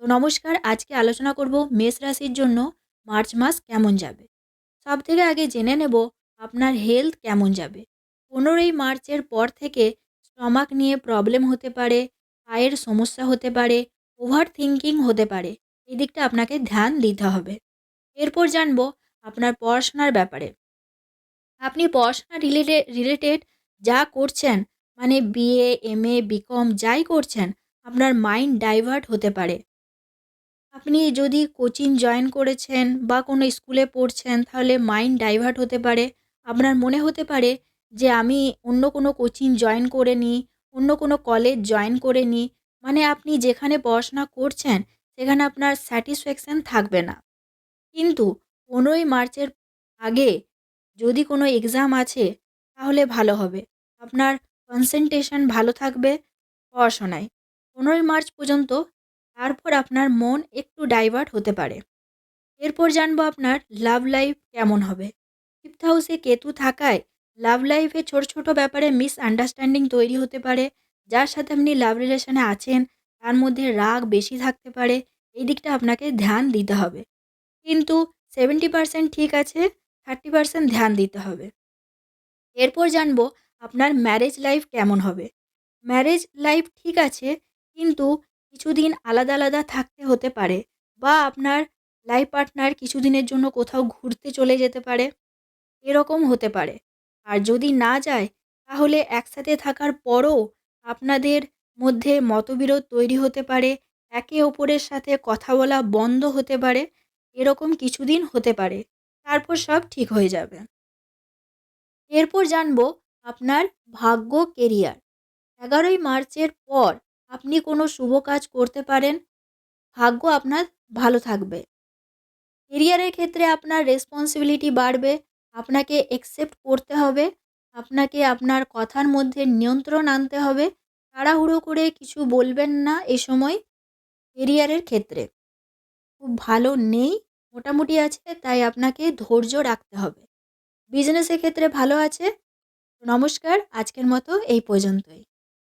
নমস্কার, আজকে আলোচনা করব মেষ রাশির জন্য মার্চ মাস কেমন যাবে। সবথেকে আগে জেনে নেব আপনার হেলথ কেমন যাবে। 15ই মার্চের পর থেকে স্টমাক নিয়ে প্রবলেম হতে পারে, পায়ের সমস্যা হতে পারে, ওভার থিঙ্কিং হতে পারে। এই দিকটা আপনাকে ধ্যান দিতে হবে। এরপর জানবো আপনার পড়াশোনার ব্যাপারে। আপনি পড়াশোনা রিলেটেড যা করছেন, মানে বিএ, এমএ, বিকম যাই করছেন, আপনার মাইন্ড ডাইভার্ট হতে পারে। আপনি যদি কোচিং জয়েন করেছেন বা কোনো স্কুলে পড়ছেন, তাহলে মাইন্ড ডাইভার্ট হতে পারে। আপনার মনে হতে পারে যে আমি অন্য কোনো কোচিং জয়েন করে নিই, অন্য কোনো কলেজ জয়েন করে নিই। মানে আপনি যেখানে পড়াশোনা করছেন সেখানে আপনার স্যাটিসফ্যাকশন থাকবে না। কিন্তু 15ই মার্চের আগে যদি কোনো এক্সাম আছে তাহলে ভালো হবে। আপনার কনসেনট্রেশন ভালো থাকবে পড়াশোনায়। 15ই মার্চ পর্যন্ত, তারপর আপনার মন একটু ডাইভার্ট হতে পারে। এরপর জানবো আপনার লাভ লাইফ কেমন হবে। 5th হাউসে কেতু থাকায় লাভ লাইফে ছোট ছোট ব্যাপারে মিসআন্ডারস্ট্যান্ডিং তৈরি হতে পারে। যার সাথে আপনি লাভ রিলেশনে আছেন তার মধ্যে রাগ বেশি থাকতে পারে। এই দিকটা আপনাকে ধ্যান দিতে হবে। কিন্তু 70% ঠিক আছে, 30% ধ্যান দিতে হবে। এরপর জানবো আপনার ম্যারেজ লাইফ কেমন হবে। ম্যারেজ লাইফ ঠিক আছে, কিন্তু কিছুদিন আলাদা আলাদা থাকতে হতে পারে, বা আপনার লাইফ পার্টনার কিছুদিনের জন্য কোথাও ঘুরতে চলে যেতে পারে, এরকম হতে পারে। আর যদি না যায় তাহলে একসাথে থাকার পরও আপনাদের মধ্যে মতবিরোধ তৈরি হতে পারে, একে অপরের সাথে কথা বলা বন্ধ হতে পারে। এরকম কিছুদিন হতে পারে, তারপর সব ঠিক হয়ে যাবে। এরপর জানবো আপনার ভাগ্য, কেরিয়ার। 11ই মার্চের পর আপনি কোনো শুভ কাজ করতে পারেন, ভাগ্য আপনার ভালো থাকবে। কেরিয়ারের ক্ষেত্রে আপনার রেসপন্সিবিলিটি বাড়বে, আপনাকে একসেপ্ট করতে হবে, আপনাকে আপনার কথার মধ্যে নিয়ন্ত্রণ আনতে হবে। তাড়াহুড়ো করে কিছু বলবেন না এ সময়। কেরিয়ারের ক্ষেত্রে খুব ভালো নেই, মোটামুটি আছে, তাই আপনাকে ধৈর্য রাখতে হবে। বিজনেসের ক্ষেত্রে ভালো আছে। নমস্কার, আজকের মতো এই পর্যন্তই।